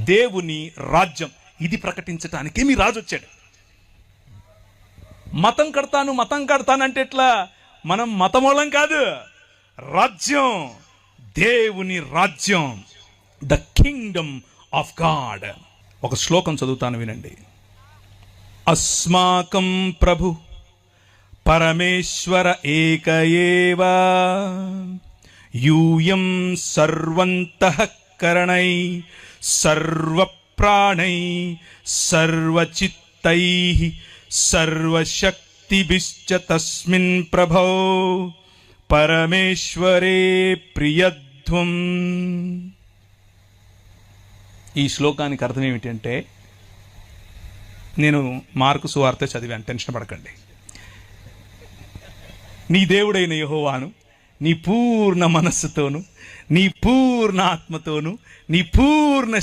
దేవుని రాజ్యం. ఇది ప్రకటించటానికే మీ రాజు వచ్చాడు. మతం కడతాను అంటే ఎట్లా? మనం మతమూలం కాదు, రాజ్యం, దేవుని రాజ్యం, ద కింగ్డమ్ ఆఫ్ గాడ్. ఒక శ్లోకం చదువుతాను, వినండి. అస్మాకం ప్రభు పరమేశ్వర ఏక ఏవ యూయం సర్వంతఃకరణై సర్వప్రాణై సర్వచిత్తై సర్వశక్తిభిశ్చ తస్మిన్ ప్రభో పరమేశ్వరే ప్రియధ్వం. ఈ శ్లోకానికి అర్థం ఏమిటంటే, నేను మార్కు సువార్త చదివాను, టెన్షన్ పడకండి. నీ దేవుడైన యెహోవాను నీ పూర్ణ మనస్సుతోను, నీ పూర్ణ ఆత్మతోను, నీ పూర్ణ